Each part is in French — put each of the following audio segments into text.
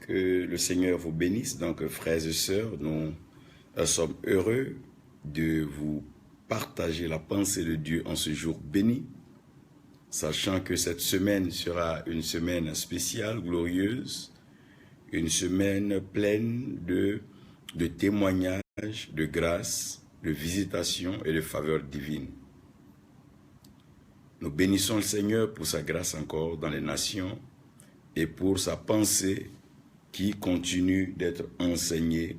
Que le Seigneur vous bénisse. Donc, frères et sœurs, nous sommes heureux de vous partager la pensée de Dieu en ce jour béni, sachant que cette semaine sera une semaine spéciale, glorieuse, une semaine pleine de témoignages, de grâce, de visitations et de faveurs divines. Nous bénissons le Seigneur pour sa grâce encore dans les nations et pour sa pensée qui continue d'être enseignée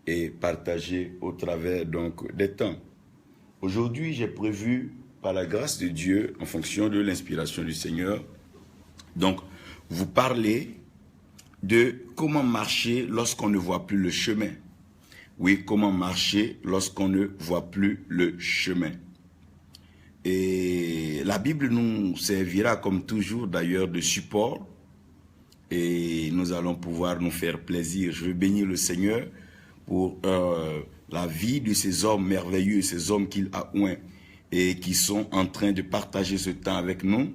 et partagée au travers donc des temps. Aujourd'hui, j'ai prévu, par la grâce de Dieu, en fonction de l'inspiration du Seigneur, donc vous parler de comment marcher lorsqu'on ne voit plus le chemin. Oui, comment marcher lorsqu'on ne voit plus le chemin. Et la Bible nous servira comme toujours d'ailleurs de support et nous allons pouvoir nous faire plaisir. Je veux bénir le Seigneur pour la vie de ces hommes merveilleux, ces hommes qu'il a oints et qui sont en train de partager ce temps avec nous.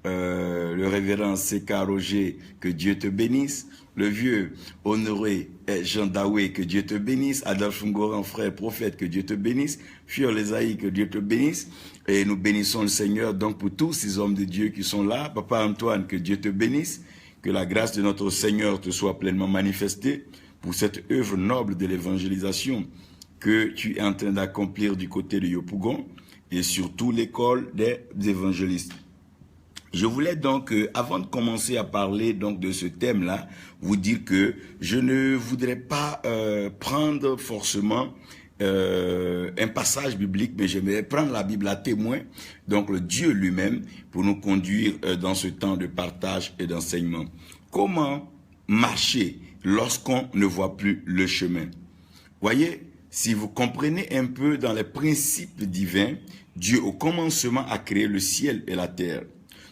Le révérend C.K. Roger, que Dieu te bénisse. Le vieux Honoré Jean Daoué, que Dieu te bénisse. Adolphe Ngoran, frère prophète, que Dieu te bénisse. Fior Lesaï, que Dieu te bénisse. Et nous bénissons le Seigneur donc pour tous ces hommes de Dieu qui sont là. Papa Antoine, que Dieu te bénisse. Que la grâce de notre Seigneur te soit pleinement manifestée pour cette œuvre noble de l'évangélisation que tu es en train d'accomplir du côté de Yopougon et surtout l'école des évangélistes. Je voulais donc, avant de commencer à parler donc de ce thème-là, vous dire que je ne voudrais pas prendre forcément un passage biblique, mais j'aimerais prendre la Bible à témoin, donc le Dieu lui-même, pour nous conduire dans ce temps de partage et d'enseignement. Comment marcher lorsqu'on ne voit plus le chemin? Voyez, si vous comprenez un peu dans les principes divins, Dieu au commencement a créé le ciel et la terre.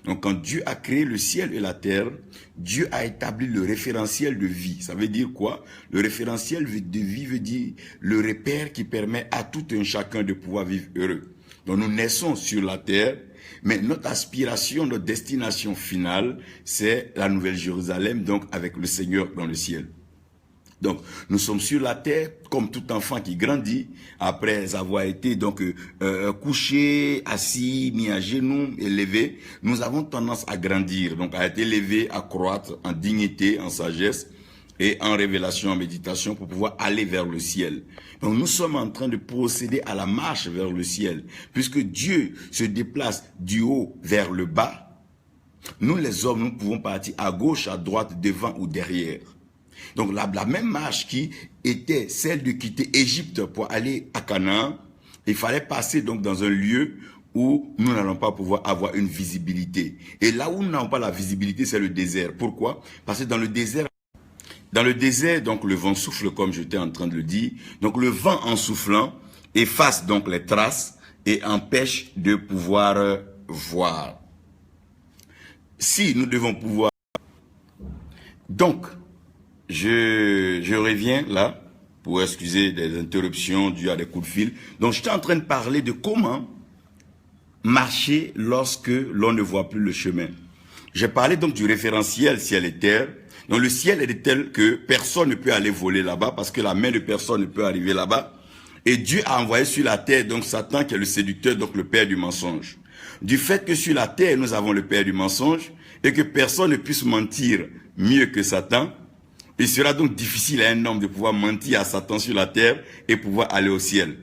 Donc quand Dieu a créé le ciel et la terre, Dieu a établi le référentiel de vie. Ça veut dire quoi? Le référentiel de vie veut dire le repère qui permet à tout un chacun de pouvoir vivre heureux. Donc nous naissons sur la terre, mais notre aspiration, notre destination finale, c'est la Nouvelle Jérusalem, donc avec le Seigneur dans le ciel. Donc, nous sommes sur la terre comme tout enfant qui grandit après avoir été donc couché, assis, mis à genoux, élevé. Nous avons tendance à grandir, donc à être élevé, à croître en dignité, en sagesse et en révélation, en méditation pour pouvoir aller vers le ciel. Donc, nous sommes en train de procéder à la marche vers le ciel, puisque Dieu se déplace du haut vers le bas. Nous, les hommes, nous pouvons partir à gauche, à droite, devant ou derrière. Donc la même marche qui était celle de quitter Égypte pour aller à Canaan, il fallait passer donc dans un lieu où nous n'allons pas pouvoir avoir une visibilité. Et là où nous n'avons pas la visibilité, c'est le désert. Pourquoi? Parce que dans le désert, donc le vent souffle comme j'étais en train de le dire. Donc le vent en soufflant efface donc les traces et empêche de pouvoir voir. Si nous devons pouvoir... Donc, je reviens là, pour excuser des interruptions dues à des coups de fil. Donc, j'étais en train de parler de comment marcher lorsque l'on ne voit plus le chemin. J'ai parlé donc du référentiel ciel et terre. Donc, le ciel est tel que personne ne peut aller voler là-bas parce que la main de personne ne peut arriver là-bas. Et Dieu a envoyé sur la terre donc Satan qui est le séducteur, donc le père du mensonge. Du fait que sur la terre, nous avons le père du mensonge et que personne ne puisse mentir mieux que Satan, il sera donc difficile à un homme de pouvoir mentir à Satan sur la terre et pouvoir aller au ciel.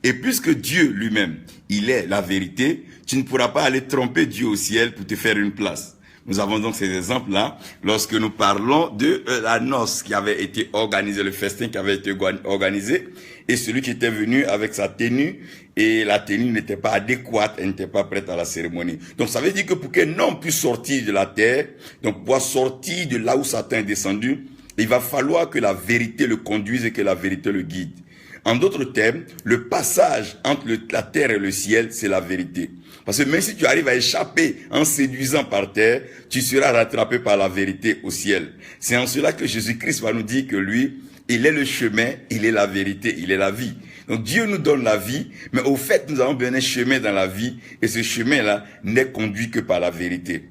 Et puisque Dieu lui-même, il est la vérité, tu ne pourras pas aller tromper Dieu au ciel pour te faire une place. Nous avons donc ces exemples-là lorsque nous parlons de la noce qui avait été organisée, le festin qui avait été organisé, et celui qui était venu avec sa tenue, et la tenue n'était pas adéquate, elle n'était pas prête à la cérémonie. Donc ça veut dire que pour qu'un homme puisse sortir de la terre, donc pouvoir sortir de là où Satan est descendu, il va falloir que la vérité le conduise et que la vérité le guide. En d'autres termes, le passage entre la terre et le ciel, c'est la vérité. Parce que même si tu arrives à échapper en séduisant par terre, tu seras rattrapé par la vérité au ciel. C'est en cela que Jésus-Christ va nous dire que lui, il est le chemin, il est la vérité, il est la vie. Donc Dieu nous donne la vie, mais au fait, nous avons besoin d'un chemin dans la vie, et ce chemin-là n'est conduit que par la vérité.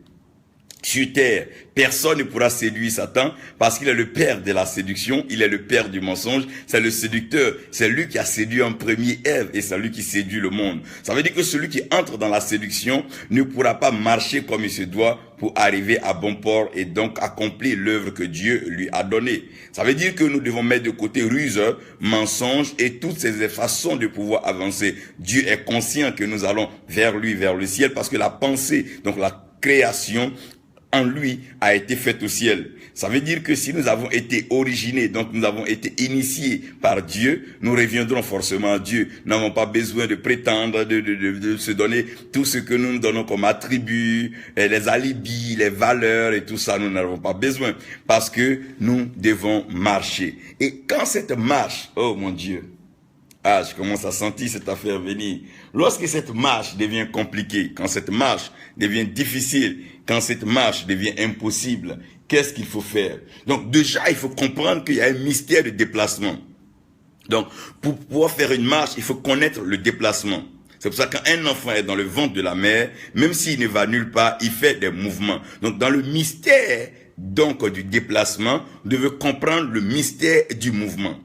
sur terre, personne ne pourra séduire Satan parce qu'il est le père de la séduction, il est le père du mensonge, c'est le séducteur, c'est lui qui a séduit en premier Ève et c'est lui qui séduit le monde. Ça veut dire que celui qui entre dans la séduction ne pourra pas marcher comme il se doit pour arriver à bon port et donc accomplir l'œuvre que Dieu lui a donnée. Ça veut dire que nous devons mettre de côté ruse, mensonge et toutes ces façons de pouvoir avancer. Dieu est conscient que nous allons vers lui, vers le ciel parce que la pensée, donc la création, en lui a été faite au ciel. Ça veut dire que si nous avons été originés, donc nous avons été initiés par Dieu, nous reviendrons forcément à Dieu. Nous n'avons pas besoin de prétendre, de se donner tout ce que nous donnons comme attributs, les alibis, les valeurs et tout ça, nous n'avons pas besoin. Parce que nous devons marcher. Et quand cette marche, oh mon Dieu, je commence à sentir cette affaire venir. Lorsque cette marche devient compliquée, quand cette marche devient difficile, quand cette marche devient impossible, qu'est-ce qu'il faut faire? Donc déjà, il faut comprendre qu'il y a un mystère de déplacement. Donc, pour pouvoir faire une marche, il faut connaître le déplacement. C'est pour ça qu'un enfant est dans le ventre de la mère, même s'il ne va nulle part, il fait des mouvements. Donc, dans le mystère du déplacement, vous devez comprendre le mystère du mouvement.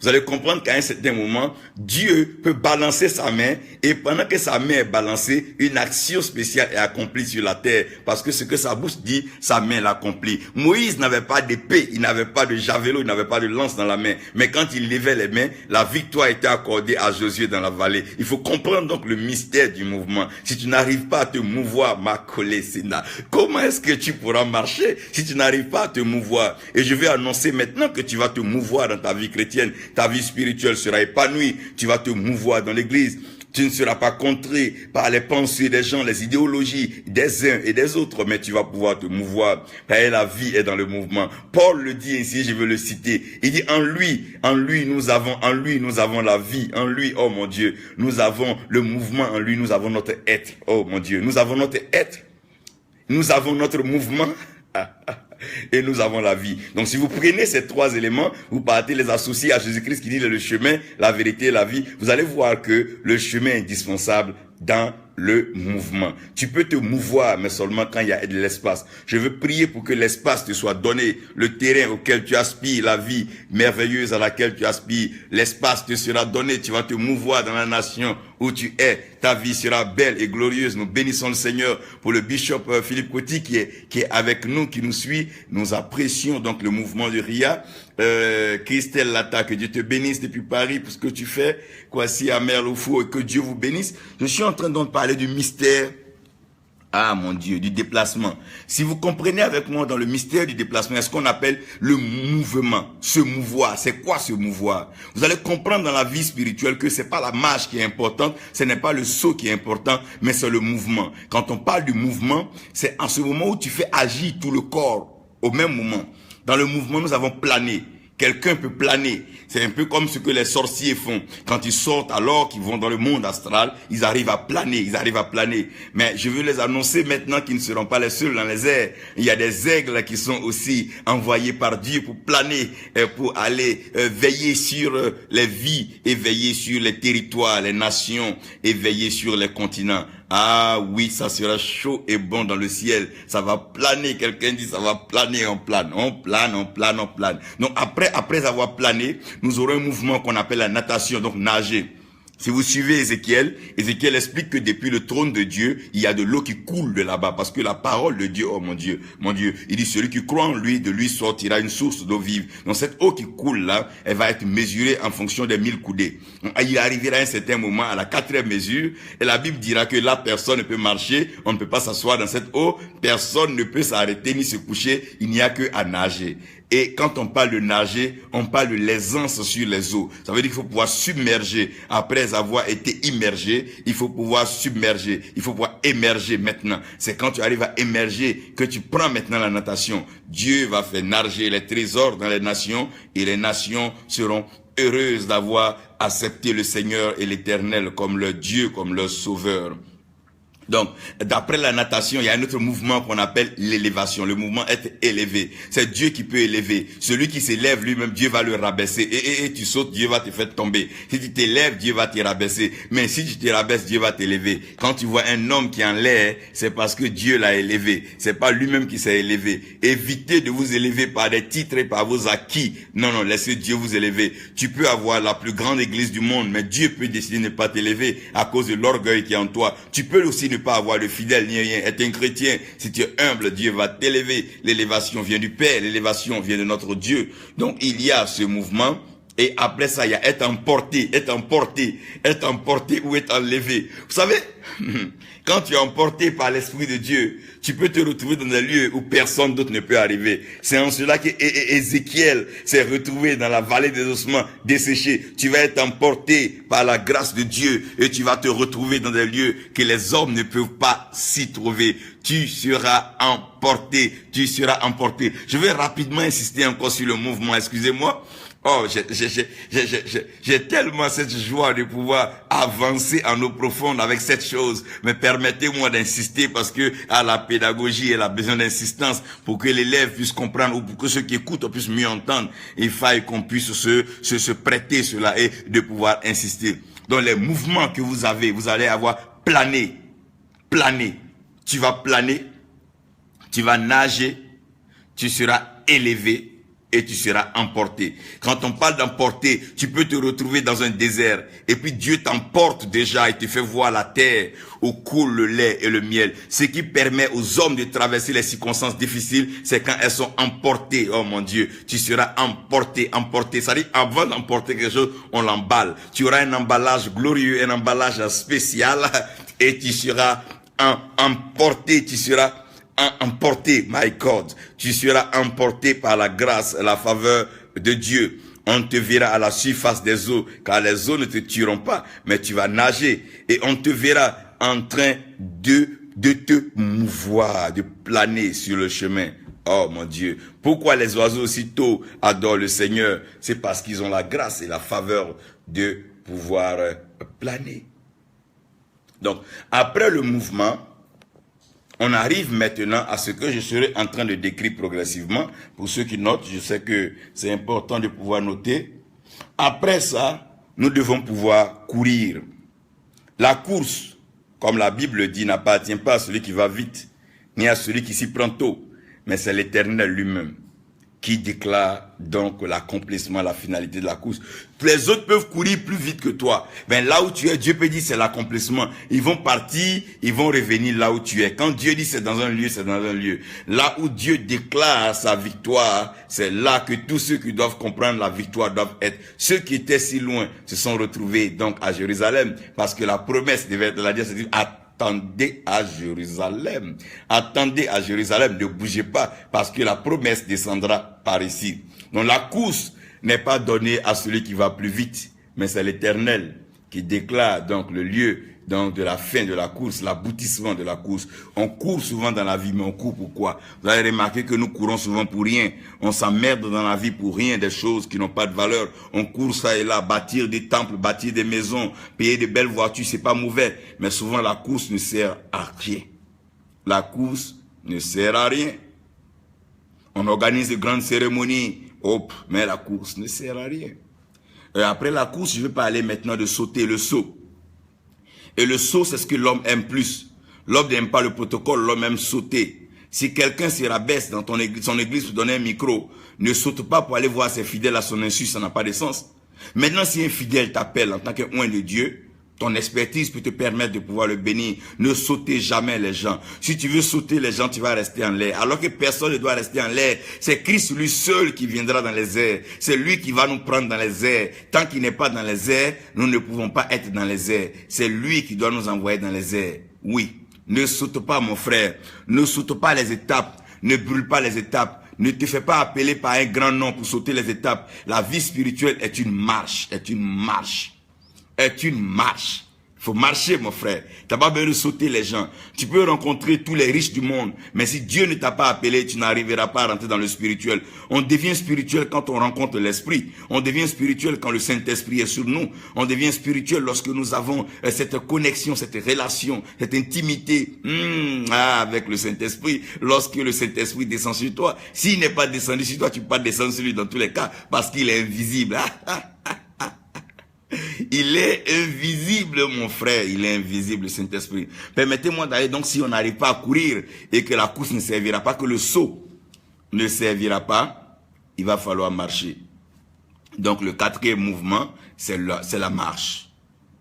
Vous allez comprendre qu'à un certain moment, Dieu peut balancer sa main et pendant que sa main est balancée, une action spéciale est accomplie sur la terre parce que ce que sa bouche dit, sa main l'accomplit. Moïse n'avait pas d'épée, il n'avait pas de javelot, il n'avait pas de lance dans la main. Mais quand il levait les mains, la victoire était accordée à Josué dans la vallée. Il faut comprendre donc le mystère du mouvement. Si tu n'arrives pas à te mouvoir, ma collécina, comment est-ce que tu pourras marcher si tu n'arrives pas à te mouvoir? Et je vais annoncer maintenant que tu vas te mouvoir dans ta vie chrétienne. Ta vie spirituelle sera épanouie. Tu vas te mouvoir dans l'église. Tu ne seras pas contré par les pensées des gens, les idéologies des uns et des autres, mais tu vas pouvoir te mouvoir. Et la vie est dans le mouvement. Paul le dit ici, je veux le citer. Il dit en lui nous avons la vie. En lui, oh mon Dieu, nous avons le mouvement. En lui, nous avons notre être. Oh mon Dieu, nous avons notre être. Nous avons notre mouvement. Et nous avons la vie. Donc si vous prenez ces trois éléments, vous partez les associer à Jésus-Christ qui dit le chemin, la vérité et la vie, vous allez voir que le chemin est indispensable dans le mouvement. Tu peux te mouvoir, mais seulement quand il y a de l'espace. Je veux prier pour que l'espace te soit donné, le terrain auquel tu aspires, la vie merveilleuse à laquelle tu aspires, l'espace te sera donné, tu vas te mouvoir dans la nation où tu es. Ta vie sera belle et glorieuse. Nous bénissons le Seigneur pour le bishop Philippe Coty qui est avec nous, qui nous suit. Nous apprécions donc le mouvement de RIA. Christelle Lata, que Dieu te bénisse depuis Paris pour ce que tu fais. Kwasi Amer Loufou, et que Dieu vous bénisse. Je suis en train de parler du mystère, mon Dieu, du déplacement. Si vous comprenez avec moi dans le mystère du déplacement, est ce qu'on appelle le mouvement, se mouvoir. C'est quoi se mouvoir? Vous allez comprendre dans la vie spirituelle que c'est pas la marche qui est importante, ce n'est pas le saut qui est important, mais c'est le mouvement. Quand on parle du mouvement, c'est en ce moment où tu fais agir tout le corps au même moment. Dans le mouvement, nous avons plané. Quelqu'un peut planer. C'est un peu comme ce que les sorciers font. Quand ils sortent alors qu'ils vont dans le monde astral, ils arrivent à planer, Mais je veux les annoncer maintenant qu'ils ne seront pas les seuls dans les airs. Il y a des aigles qui sont aussi envoyés par Dieu pour planer, pour aller veiller sur les vies et veiller sur les territoires, les nations et veiller sur les continents. Ah oui, ça sera chaud et bon dans le ciel. Ça va planer. Quelqu'un dit ça va planer, on plane. Donc après avoir plané, nous aurons un mouvement qu'on appelle la natation, donc nager. Si vous suivez Ézéchiel explique que depuis le trône de Dieu, il y a de l'eau qui coule de là-bas, parce que la parole de Dieu, oh mon Dieu, il dit celui qui croit en lui, de lui sortira une source d'eau vive. Donc cette eau qui coule là, elle va être mesurée en fonction des 1000 coudées. Donc, il arrivera à un certain moment, à la 4e mesure, et la Bible dira que là, personne ne peut marcher, on ne peut pas s'asseoir dans cette eau, personne ne peut s'arrêter ni se coucher, il n'y a que à nager. Et quand on parle de nager, on parle de l'aisance sur les eaux. Ça veut dire qu'il faut pouvoir submerger. Après avoir été immergé, il faut pouvoir submerger. Il faut pouvoir émerger maintenant. C'est quand tu arrives à émerger que tu prends maintenant la natation. Dieu va faire nager les trésors dans les nations et les nations seront heureuses d'avoir accepté le Seigneur et l'Éternel comme leur Dieu, comme leur Sauveur. Donc, d'après la natation, il y a un autre mouvement qu'on appelle l'élévation. Le mouvement être élevé. C'est Dieu qui peut élever. Celui qui s'élève lui-même, Dieu va le rabaisser. Et tu sautes, Dieu va te faire tomber. Si tu t'élèves, Dieu va te rabaisser. Mais si tu te rabaisses, Dieu va t'élever. Quand tu vois un homme qui est en l'air, c'est parce que Dieu l'a élevé. C'est pas lui-même qui s'est élevé. Évitez de vous élever par des titres et par vos acquis. Non, non, laissez Dieu vous élever. Tu peux avoir la plus grande église du monde, mais Dieu peut décider de ne pas t'élever à cause de l'orgueil qui est en toi. Tu peux aussi ne pas avoir de fidèle ni rien. Être un chrétien, si tu es humble, Dieu va t'élever. L'élévation vient du Père, l'élévation vient de notre Dieu. Donc il y a ce mouvement. Et après ça, il y a être emporté ou être enlevé. Vous savez, quand tu es emporté par l'Esprit de Dieu, tu peux te retrouver dans des lieux où personne d'autre ne peut arriver. C'est en cela que Ézéchiel s'est retrouvé dans la vallée des ossements desséchés. Tu vas être emporté par la grâce de Dieu et tu vas te retrouver dans des lieux que les hommes ne peuvent pas s'y trouver. Tu seras emporté, Je vais rapidement insister encore sur le mouvement, excusez-moi. Oh, j'ai tellement cette joie de pouvoir avancer en eau profonde avec cette chose. Mais permettez-moi d'insister parce que à la pédagogie, elle a besoin d'insistance pour que l'élève puisse comprendre ou pour que ceux qui écoutent puissent mieux entendre. Il faille qu'on puisse se prêter cela et de pouvoir insister. Dans les mouvements que vous avez, vous allez avoir planer. Tu vas planer, tu vas nager, tu seras élevé. Et tu seras emporté. Quand on parle d'emporter, tu peux te retrouver dans un désert. Et puis Dieu t'emporte déjà et te fait voir la terre où coule le lait et le miel. Ce qui permet aux hommes de traverser les circonstances difficiles, c'est quand elles sont emportées. Oh mon Dieu, tu seras emporté. Ça dit, avant d'emporter quelque chose, on l'emballe. Tu auras un emballage glorieux, un emballage spécial. Et tu seras emporté, emporté, my God, tu seras emporté par la grâce, la faveur de Dieu. On te verra à la surface des eaux, car les eaux ne te tueront pas, mais tu vas nager. Et on te verra en train de te mouvoir, de planer sur le chemin. Oh mon Dieu, pourquoi les oiseaux aussitôt adorent le Seigneur? C'est parce qu'ils ont la grâce et la faveur de pouvoir planer. Donc, après le mouvement, on arrive maintenant à ce que je serai en train de décrire progressivement. Pour ceux qui notent, je sais que c'est important de pouvoir noter. Après ça, nous devons pouvoir courir. La course, comme la Bible dit, n'appartient pas à celui qui va vite, ni à celui qui s'y prend tôt, mais c'est l'Éternel lui-même qui déclare donc l'accomplissement, la finalité de la course. Les autres peuvent courir plus vite que toi. Ben là où tu es, Dieu peut dire c'est l'accomplissement. Ils vont partir, ils vont revenir là où tu es. Quand Dieu dit c'est dans un lieu, c'est dans un lieu. Là où Dieu déclare sa victoire, c'est là que tous ceux qui doivent comprendre la victoire doivent être. Ceux qui étaient si loin se sont retrouvés donc à Jérusalem parce que la promesse devait être la dire, c'est-à-dire attendez à Jérusalem. Attendez à Jérusalem, ne bougez pas, parce que la promesse descendra par ici. Donc la course n'est pas donnée à celui qui va plus vite, mais c'est l'Éternel qui déclare donc le lieu donc de la fin de la course, l'aboutissement de la course. On court souvent dans la vie, mais on court pourquoi? Vous avez remarqué que nous courons souvent pour rien. On s'emmerde dans la vie pour rien, des choses qui n'ont pas de valeur. On court ça et là, bâtir des temples, bâtir des maisons, payer de belles voitures, c'est pas mauvais. Mais souvent la course ne sert à rien. La course ne sert à rien. On organise de grandes cérémonies, hop, mais la course ne sert à rien. Et après la course, je vais parler maintenant de sauter le saut. Et le saut, c'est ce que l'homme aime plus. L'homme n'aime pas le protocole, l'homme aime sauter. Si quelqu'un se rabaisse dans son église pour donner un micro, ne saute pas pour aller voir ses fidèles à son insu, ça n'a pas de sens. Maintenant, si un fidèle t'appelle en tant qu'un de Dieu, ton expertise peut te permettre de pouvoir le bénir. Ne sautez jamais les gens. Si tu veux sauter les gens, tu vas rester en l'air. Alors que personne ne doit rester en l'air. C'est Christ lui seul qui viendra dans les airs. C'est lui qui va nous prendre dans les airs. Tant qu'il n'est pas dans les airs, nous ne pouvons pas être dans les airs. C'est lui qui doit nous envoyer dans les airs. Oui. Ne saute pas, mon frère. Ne saute pas les étapes. Ne brûle pas les étapes. Ne te fais pas appeler par un grand nom pour sauter les étapes. La vie spirituelle est une marche. Il faut marcher, mon frère. Tu n'as pas besoin de sauter les gens. Tu peux rencontrer tous les riches du monde. Mais si Dieu ne t'a pas appelé, tu n'arriveras pas à rentrer dans le spirituel. On devient spirituel quand on rencontre l'Esprit. On devient spirituel quand le Saint-Esprit est sur nous. On devient spirituel lorsque nous avons cette connexion, cette relation, cette intimité avec le Saint-Esprit. Lorsque le Saint-Esprit descend sur toi. S'il n'est pas descendu sur toi, tu peux pas descendre sur lui dans tous les cas. Parce qu'il est invisible. Il est invisible, mon frère. Il est invisible, le Saint-Esprit. Permettez-moi d'aller, donc, si on n'arrive pas à courir et que la course ne servira pas, que le saut ne servira pas, il va falloir marcher. Donc, le quatrième mouvement, c'est la marche.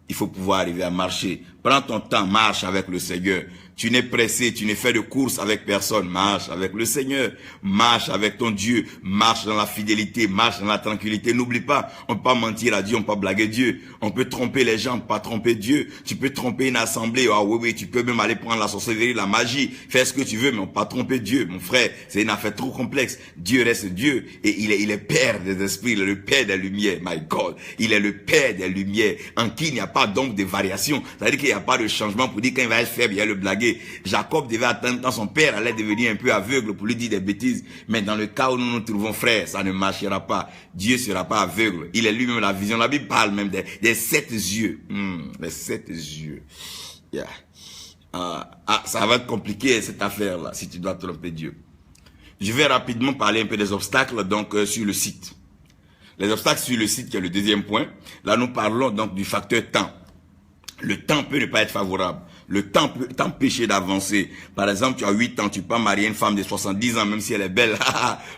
Il faut pouvoir arriver à marcher. Prends ton temps, marche avec le Seigneur. Tu n'es pressé, tu n'es fait de course avec personne. Marche avec le Seigneur. Marche avec ton Dieu. Marche dans la fidélité. Marche dans la tranquillité. N'oublie pas, on ne peut pas mentir à Dieu, on ne peut pas blaguer Dieu. On peut tromper les gens, on ne peut pas tromper Dieu. Tu peux tromper une assemblée. Ah oui, tu peux même aller prendre la sorcellerie, la magie. Fais ce que tu veux, mais on ne peut pas tromper Dieu. Mon frère, c'est une affaire trop complexe. Dieu reste Dieu. Et il est Père des esprits. Il est le Père des lumières. My God. Il est le Père des lumières. En qui il n'y a pas donc de variation. C'est-à-dire qu'il n'y a pas de changement pour dire quand il va être faible, il va le blaguer. Jacob devait attendre quand son père allait devenir un peu aveugle pour lui dire des bêtises. Mais dans le cas où nous nous trouvons, frères, ça ne marchera pas. Dieu ne sera pas aveugle. Il est lui-même la vision. La Bible parle même des 7 yeux. Les 7 yeux. Yeah. Ça va être compliqué cette affaire-là, si tu dois tromper Dieu. Je vais rapidement parler un peu des obstacles donc sur le site. Les obstacles sur le site, qui est le deuxième point. Là, nous parlons donc du facteur temps. Le temps peut ne pas être favorable. Le temps peut t'empêcher d'avancer. Par exemple, tu as 8 ans, tu peux marier une femme de 70 ans, même si elle est belle.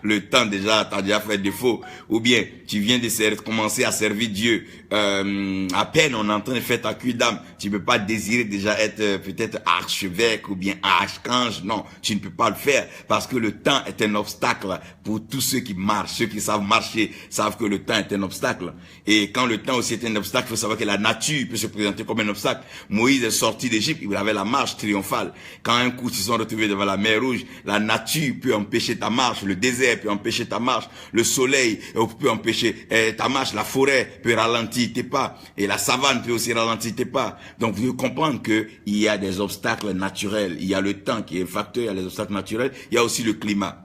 Le temps déjà, t'as déjà fait défaut. Ou bien, tu viens de commencer à servir Dieu. À peine on est en train de faire ta cuite d'âme. Tu peux pas désirer déjà être peut-être archevêque ou bien archange. Non, tu ne peux pas le faire parce que le temps est un obstacle pour tous ceux qui marchent. Ceux qui savent marcher savent que le temps est un obstacle. Et quand le temps aussi est un obstacle, il faut savoir que la nature peut se présenter comme un obstacle. Moïse est sorti d'Égypte. Il avait la marche triomphale. Quand un coup, ils se sont retrouvés devant la mer Rouge, la nature peut empêcher ta marche, le désert peut empêcher ta marche, le soleil peut empêcher ta marche, la forêt peut ralentir tes pas, et la savane peut aussi ralentir tes pas. Donc, vous devez comprendre qu'il y a des obstacles naturels. Il y a le temps qui est un facteur, il y a les obstacles naturels, il y a aussi le climat.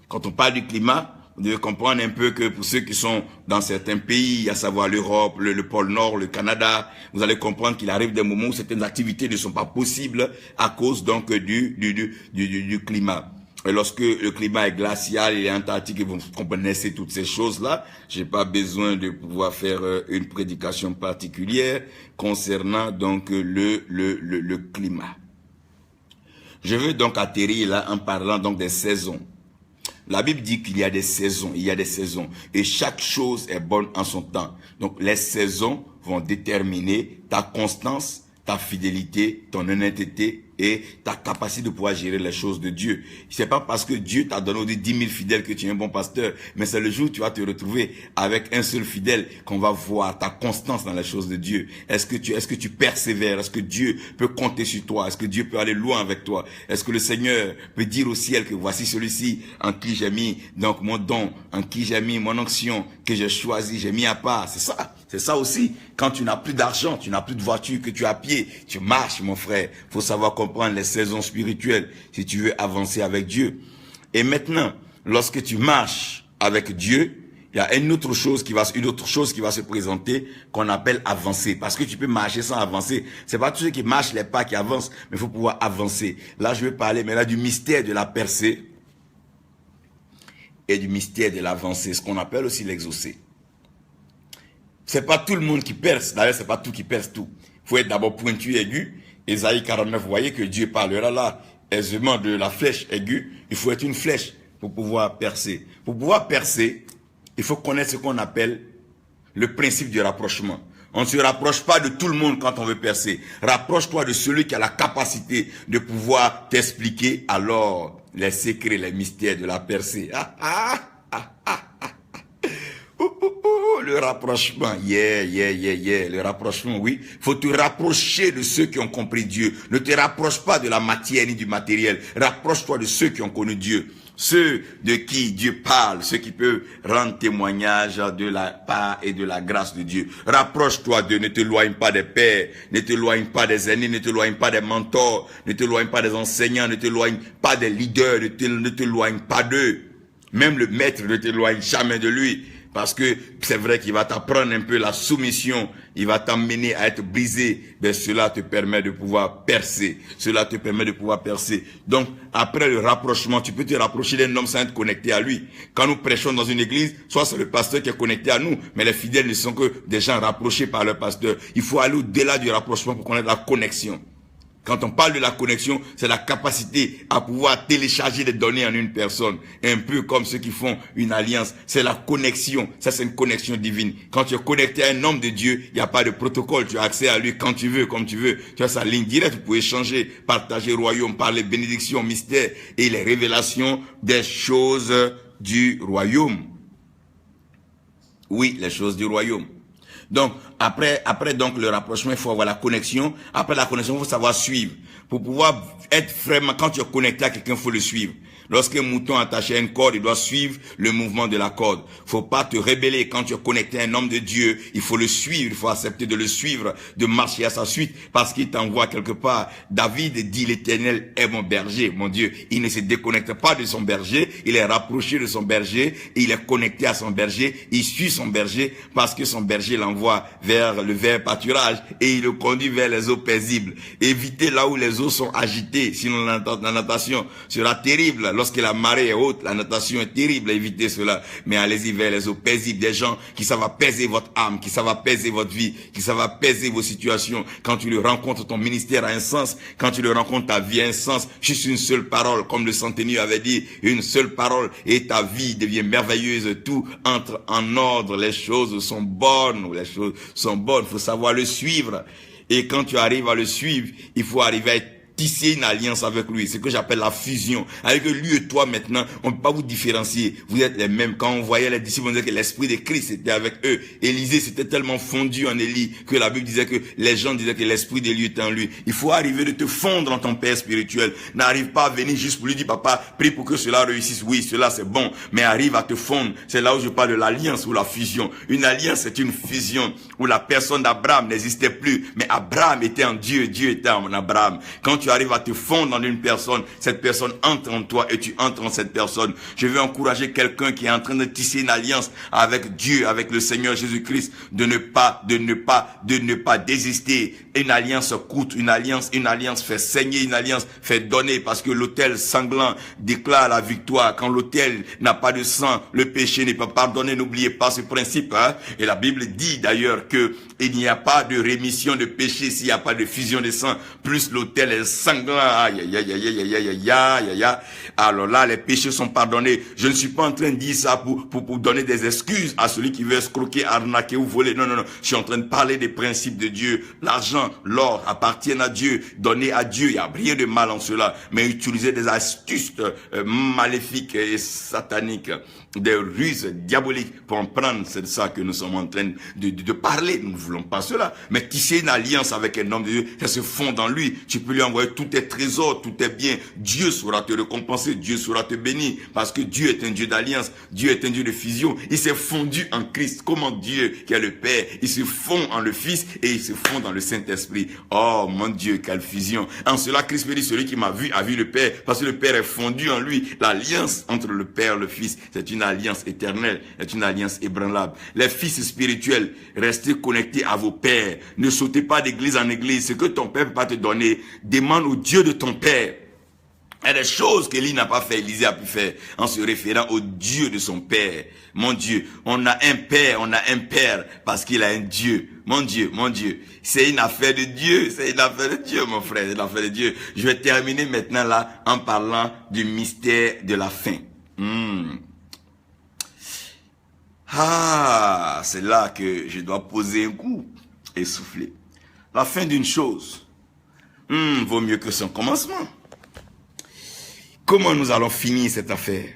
Quand on parle du climat, vous devez comprendre un peu que pour ceux qui sont dans certains pays, à savoir l'Europe, le pôle Nord, le Canada, vous allez comprendre qu'il arrive des moments où certaines activités ne sont pas possibles à cause donc du climat. Et lorsque le climat est glacial, il est antarctique, et vous comprenez toutes ces choses-là, j'ai pas besoin de pouvoir faire une prédication particulière concernant donc le climat. Je veux donc atterrir là en parlant donc des saisons. La Bible dit qu'il y a des saisons, et chaque chose est bonne en son temps. Donc les saisons vont déterminer ta constance, ta fidélité, ton honnêteté et ta capacité de pouvoir gérer les choses de Dieu. C'est pas parce que Dieu t'a donné 10 000 fidèles que tu es un bon pasteur, mais c'est le jour où tu vas te retrouver avec un seul fidèle qu'on va voir ta constance dans les choses de Dieu. Est-ce que tu persévères? Est-ce que Dieu peut compter sur toi? Est-ce que Dieu peut aller loin avec toi? Est-ce que le Seigneur peut dire au ciel que voici celui-ci en qui j'ai mis donc mon don, en qui j'ai mis mon onction, que j'ai choisi, j'ai mis à part? C'est ça. C'est ça aussi. Quand tu n'as plus d'argent, tu n'as plus de voiture, que tu as à pied, tu marches, mon frère. Faut savoir comprendre les saisons spirituelles si tu veux avancer avec Dieu. Et maintenant, lorsque tu marches avec Dieu, il y a une autre chose qui va se présenter qu'on appelle avancer. Parce que tu peux marcher sans avancer. C'est pas tous ceux qui marchent les pas qui avancent, mais il faut pouvoir avancer. Là, je vais parler maintenant du mystère de la percée et du mystère de l'avancée, ce qu'on appelle aussi l'exaucé. C'est pas tout le monde qui perce. D'ailleurs, c'est pas tout qui perce tout. Il faut être d'abord pointu aigu. Ésaïe 49, vous voyez que Dieu parlera là aisément de la flèche aiguë. Il faut être une flèche pour pouvoir percer. Pour pouvoir percer, il faut connaître ce qu'on appelle le principe du rapprochement. On ne se rapproche pas de tout le monde quand on veut percer. Rapproche-toi de celui qui a la capacité de pouvoir t'expliquer alors les secrets, les mystères de la percée. Le rapprochement, le rapprochement, oui. Faut te rapprocher de ceux qui ont compris Dieu. Ne te rapproche pas de la matière ni du matériel. Rapproche-toi de ceux qui ont connu Dieu. ceux de qui Dieu parle, ceux qui peuvent rendre témoignage de la part et de la grâce de Dieu. Rapproche-toi d'eux, ne t'éloigne pas des pères, ne t'éloigne pas des aînés, ne t'éloigne pas des mentors, ne t'éloigne pas des enseignants, ne t'éloigne pas des leaders, ne t'éloigne pas d'eux. Même le maître ne t'éloigne jamais de lui. Parce que c'est vrai qu'il va t'apprendre un peu la soumission, il va t'amener à être brisé, mais cela te permet de pouvoir percer. Cela te permet de pouvoir percer. Donc, après le rapprochement, tu peux te rapprocher d'un homme sans être connecté à lui. Quand nous prêchons dans une église, soit c'est le pasteur qui est connecté à nous, mais les fidèles ne sont que des gens rapprochés par leur pasteur. Il faut aller au-delà du rapprochement pour connaître la connexion. Quand on parle de la connexion, c'est la capacité à pouvoir télécharger des données en une personne. Un peu comme ceux qui font une alliance. C'est la connexion. Ça, c'est une connexion divine. Quand tu es connecté à un homme de Dieu, il n'y a pas de protocole. Tu as accès à lui quand tu veux, comme tu veux. Tu as sa ligne directe. Vous pouvez échanger, partager le royaume, parler bénédictions, mystères et les révélations des choses du royaume. Oui, les choses du royaume. Donc, après donc le rapprochement, il faut avoir la connexion. Après la connexion, il faut savoir suivre. Pour pouvoir être vraiment, quand tu es connecté à quelqu'un, il faut le suivre. Lorsqu'un mouton attaché à une corde, il doit suivre le mouvement de la corde. Faut pas te rebeller quand tu es connecté à un homme de Dieu. Il faut le suivre, il faut accepter de le suivre, de marcher à sa suite, parce qu'il t'envoie quelque part. David dit, l'Éternel est mon berger, mon Dieu. Il ne se déconnecte pas de son berger, il est rapproché de son berger, il est connecté à son berger, il suit son berger, parce que son berger l'envoie vers le vert pâturage, et il le conduit vers les eaux paisibles. Évitez là où les eaux sont agitées, sinon la natation sera terrible. Lorsque la marée est haute, la natation est terrible, évitez cela. Mais allez-y vers les eaux paisibles, des gens qui savent apaiser votre âme, qui savent apaiser votre vie, qui savent apaiser vos situations. Quand tu le rencontres, ton ministère a un sens. Quand tu le rencontres, ta vie a un sens. Juste une seule parole, comme le centenier avait dit, une seule parole, et ta vie devient merveilleuse. Tout entre en ordre, les choses sont bonnes, les choses sont bonnes. Il faut savoir le suivre. Et quand tu arrives à le suivre, il faut arriver à être tisser une alliance avec lui, c'est ce que j'appelle la fusion. Avec lui et toi maintenant, on ne peut pas vous différencier. Vous êtes les mêmes. Quand on voyait les disciples, on disait que l'esprit de Christ était avec eux. Élisée s'était tellement fondu en Élie que la Bible disait que les gens disaient que l'esprit d'Élie était en lui. Il faut arriver de te fondre en ton père spirituel. N'arrive pas à venir juste pour lui dire, papa, prie pour que cela réussisse. Oui, cela c'est bon, mais arrive à te fondre. C'est là où je parle de l'alliance ou la fusion. Une alliance, c'est une fusion où la personne d'Abraham n'existait plus, mais Abraham était en Dieu, Dieu était en Abraham. Quand tu arrives à te fondre en une personne, cette personne entre en toi et tu entres en cette personne. Je veux encourager quelqu'un qui est en train de tisser une alliance avec Dieu, avec le Seigneur Jésus-Christ, de ne pas désister. Une alliance coûte, une alliance fait saigner, une alliance fait donner, parce que l'autel sanglant déclare la victoire. Quand l'autel n'a pas de sang, le péché n'est pas pardonné. N'oubliez pas ce principe, hein? Et la Bible dit d'ailleurs que il n'y a pas de rémission de péché s'il n'y a pas de fusion de sang. Plus l'autel est sanglant, aïe, aïe, aïe, aïe, aïe, aïe, aïe, aïe, aïe. Alors là, les péchés sont pardonnés. Je ne suis pas en train de dire ça pour donner des excuses à celui qui veut escroquer, arnaquer ou voler. Non, non, non. Je suis en train de parler des principes de Dieu. L'argent, l'or appartiennent à Dieu, donnés à Dieu. Il n'y a rien de mal en cela. Mais utiliser des astuces maléfiques et sataniques, des ruses diaboliques pour en prendre, c'est de ça que nous sommes en train de parler. Nous ne voulons pas cela. Mais tisser une alliance avec un homme de Dieu, ça se fond dans lui. Tu peux lui envoyer tous tes trésors, tous tes biens. Dieu saura te récompenser, Dieu saura te bénir. Parce que Dieu est un Dieu d'alliance, Dieu est un Dieu de fusion. Il s'est fondu en Christ. Comment Dieu, qui est le Père, il se fond en le Fils et il se fond dans le Saint-Esprit. Oh mon Dieu, quelle fusion. En cela, Christ me dit, celui qui m'a vu a vu le Père. Parce que le Père est fondu en lui. L'alliance entre le Père et le Fils, c'est une alliance éternelle, c'est une alliance ébranlable. Les fils spirituels, restez connectés à vos pères. Ne sautez pas d'église en église. Ce que ton père ne peut pas te donner, demande au Dieu de ton père. Il y a des choses qu'Élie n'a pas fait, Élisée a pu faire en se référant au Dieu de son père. Mon Dieu, on a un père parce qu'il a un Dieu. Mon Dieu, c'est une affaire de Dieu, mon frère, c'est une affaire de Dieu. Je vais terminer maintenant là en parlant du mystère de la fin. Ah, c'est là que je dois poser un coup et souffler. La fin d'une chose vaut mieux que son commencement. Comment nous allons finir cette affaire?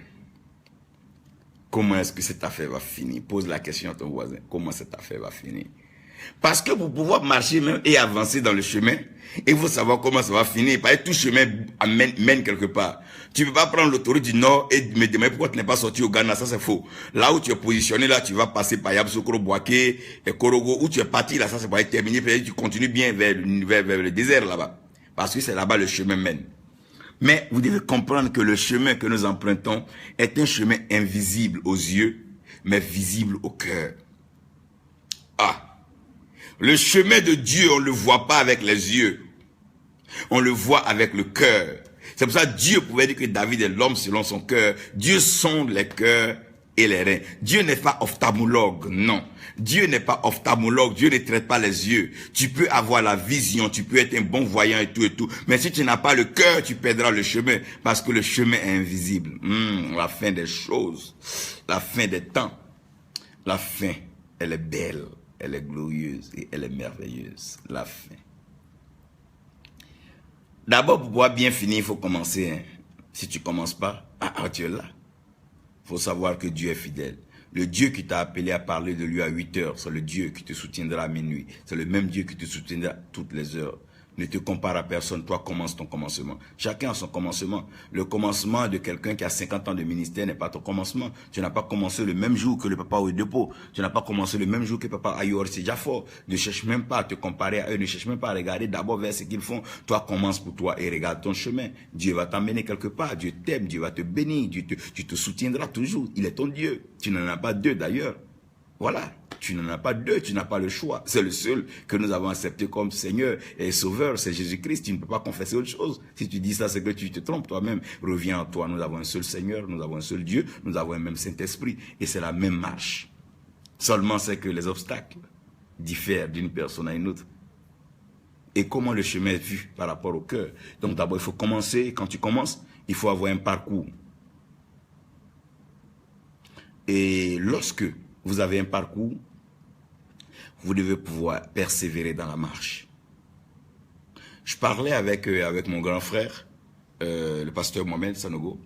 Comment est-ce que cette affaire va finir? Pose la question à ton voisin. Comment cette affaire va finir? Parce que pour pouvoir marcher même et avancer dans le chemin, il faut savoir comment ça va finir. Parce que tout chemin mène quelque part. Tu ne peux pas prendre l'autoroute du Nord et me demander pourquoi tu n'es pas sorti au Ghana. Ça, c'est faux. Là où tu es positionné, là, tu vas passer par Yabsokoro, Boaké et Korogo. Où tu es parti, là, ça, c'est pas terminé. Peut-être que tu continues bien vers le désert, là-bas. Parce que c'est là-bas le chemin mène. Mais vous devez comprendre que le chemin que nous empruntons est un chemin invisible aux yeux, mais visible au cœur. Ah! Le chemin de Dieu, on ne le voit pas avec les yeux. On le voit avec le cœur. C'est pour ça que Dieu pouvait dire que David est l'homme selon son cœur. Dieu sonde les cœurs et les reins. Dieu n'est pas ophtalmologue, non. Dieu n'est pas ophtalmologue, Dieu ne traite pas les yeux. Tu peux avoir la vision, tu peux être un bon voyant et tout. Mais si tu n'as pas le cœur, tu perdras le chemin. Parce que le chemin est invisible. La fin des choses, la fin des temps. La fin, elle est belle, elle est glorieuse et elle est merveilleuse. La fin. D'abord, pour pouvoir bien finir, il faut commencer. Hein. Si tu ne commences pas, tu es là. Il faut savoir que Dieu est fidèle. Le Dieu qui t'a appelé à parler de lui à 8 heures, c'est le Dieu qui te soutiendra à minuit. C'est le même Dieu qui te soutiendra toutes les heures. Ne te compare à personne, toi commence ton commencement. Chacun a son commencement. Le commencement de quelqu'un qui a 50 ans de ministère n'est pas ton commencement. Tu n'as pas commencé le même jour que le papa au dépôt. Tu n'as pas commencé le même jour que papa ailleurs. C'est déjà fort. Ne cherche même pas à te comparer à eux. Ne cherche même pas à regarder d'abord vers ce qu'ils font. Toi commence pour toi et regarde ton chemin. Dieu va t'emmener quelque part. Dieu t'aime. Dieu va te bénir. Tu te soutiendras toujours. Il est ton Dieu. Tu n'en as pas deux d'ailleurs. Voilà. Tu n'en as pas deux, tu n'as pas le choix. C'est le seul que nous avons accepté comme Seigneur et Sauveur, c'est Jésus-Christ. Tu ne peux pas confesser autre chose. Si tu dis ça, c'est que tu te trompes toi-même. Reviens en toi. Nous avons un seul Seigneur, nous avons un seul Dieu, nous avons un même Saint-Esprit. Et c'est la même marche. Seulement, c'est que les obstacles diffèrent d'une personne à une autre. Et comment le chemin est vu par rapport au cœur. Donc d'abord, il faut commencer. Et quand tu commences, il faut avoir un parcours. Et lorsque vous avez un parcours, vous devez pouvoir persévérer dans la marche. Je parlais avec mon grand frère, le pasteur Mohamed Sanogo,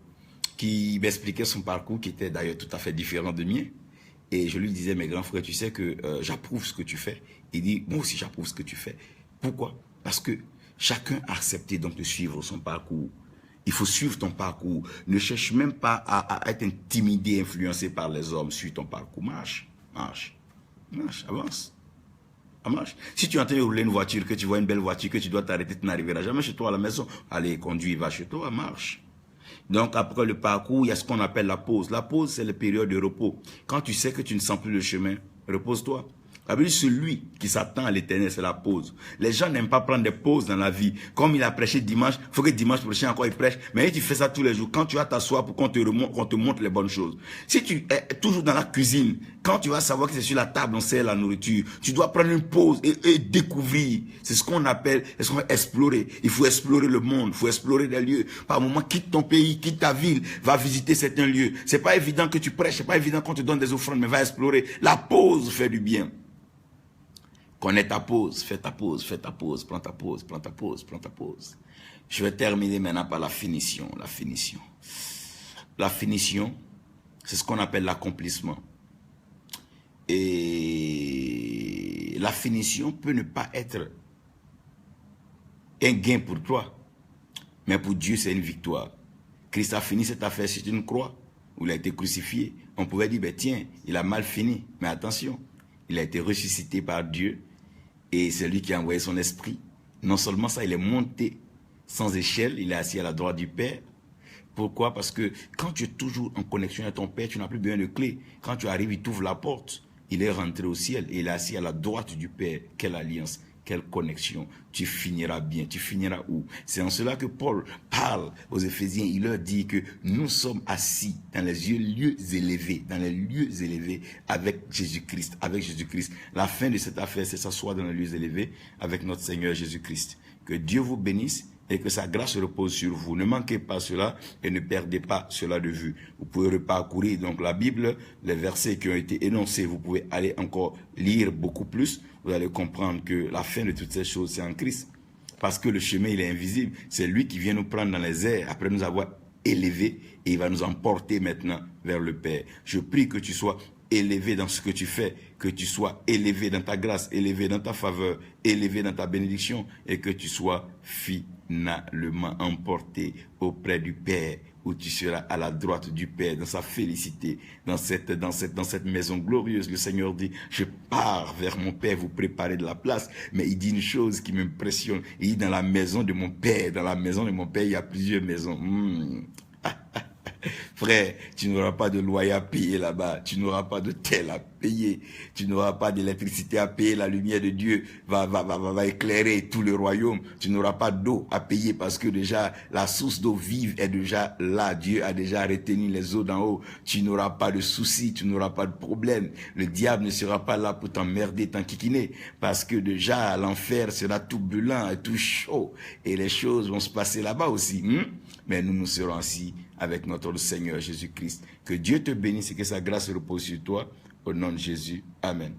qui m'expliquait son parcours, qui était d'ailleurs tout à fait différent de mien. Et je lui disais, mes grands frères, tu sais que j'approuve ce que tu fais. Il dit, moi aussi j'approuve ce que tu fais. Pourquoi? Parce que chacun a accepté donc de suivre son parcours. Il faut suivre ton parcours. Ne cherche même pas à être intimidé, influencé par les hommes. Suis ton parcours. Marche, marche, marche, avance. Marche. Si tu es en train de rouler une voiture, que tu vois une belle voiture, que tu dois t'arrêter, tu n'arriveras jamais chez toi à la maison. Allez, conduis, va chez toi, marche. Donc après le parcours, il y a ce qu'on appelle la pause. La pause, c'est la période de repos. Quand tu sais que tu ne sens plus le chemin, repose-toi. Celui qui s'attend à l'éternel, c'est la pause. Les gens n'aiment pas prendre des pauses dans la vie. Comme il a prêché dimanche, il faut que dimanche prochain encore il prêche. Mais tu fais ça tous les jours. Quand tu vas t'asseoir pour qu'on te montre les bonnes choses. Si tu es toujours dans la cuisine, quand tu vas savoir que c'est sur la table, on sert la nourriture, tu dois prendre une pause et découvrir. C'est ce qu'on appelle explorer. Il faut explorer le monde, il faut explorer des lieux. Par moment, quitte ton pays, quitte ta ville, va visiter certains lieux. C'est pas évident que tu prêches, c'est pas évident qu'on te donne des offrandes, mais va explorer. La pause fait du bien. Connais ta pause, fais ta pause, fais ta pause, prends ta pause, prends ta pause, prends ta pause. Je vais terminer maintenant par la finition. La finition. La finition, c'est ce qu'on appelle l'accomplissement. Et la finition peut ne pas être un gain pour toi, mais pour Dieu, c'est une victoire. Christ a fini cette affaire sur une croix où il a été crucifié. On pouvait dire, ben tiens, il a mal fini. Mais attention, il a été ressuscité par Dieu et c'est lui qui a envoyé son esprit. Non seulement ça, il est monté sans échelle, il est assis à la droite du Père. Pourquoi? Parce que quand tu es toujours en connexion avec ton Père, tu n'as plus besoin de clé. Quand tu arrives, il t'ouvre la porte. Il est rentré au ciel et il est assis à la droite du Père. Quelle alliance, quelle connexion. Tu finiras bien. Tu finiras où? C'est en cela que Paul parle aux Éphésiens. Il leur dit que nous sommes assis dans les lieux élevés, dans les lieux élevés avec Jésus-Christ. Avec Jésus-Christ. La fin de cette affaire, c'est s'asseoir dans les lieux élevés avec notre Seigneur Jésus-Christ. Que Dieu vous bénisse et que sa grâce repose sur vous. Ne manquez pas cela et ne perdez pas cela de vue. Vous pouvez reparcourir donc la Bible, les versets qui ont été énoncés. Vous pouvez aller encore lire beaucoup plus. Vous allez comprendre que la fin de toutes ces choses, c'est en Christ. Parce que le chemin, il est invisible. C'est lui qui vient nous prendre dans les airs après nous avoir élevés et il va nous emporter maintenant vers le Père. Je prie que tu sois élevé dans ce que tu fais, que tu sois élevé dans ta grâce, élevé dans ta faveur, élevé dans ta bénédiction, et que tu sois finalement emporté auprès du Père, où tu seras à la droite du Père, dans sa félicité, dans cette maison glorieuse. Le Seigneur dit, je pars vers mon Père, vous préparez de la place. Mais il dit une chose qui m'impressionne. Il dit, dans la maison de mon Père, il y a plusieurs maisons. Frère, tu n'auras pas de loyer à payer là-bas, tu n'auras pas de tel à payer, tu n'auras pas d'électricité à payer, la lumière de Dieu va éclairer tout le royaume, tu n'auras pas d'eau à payer parce que déjà la source d'eau vive est déjà là, Dieu a déjà retenu les eaux d'en haut, tu n'auras pas de soucis, tu n'auras pas de problème, le diable ne sera pas là pour t'emmerder, t'enquiquiner, parce que déjà l'enfer sera tout brûlant et tout chaud, et les choses vont se passer là-bas aussi, mais nous serons assis avec notre Seigneur Jésus-Christ. Que Dieu te bénisse et que sa grâce repose sur toi. Au nom de Jésus. Amen.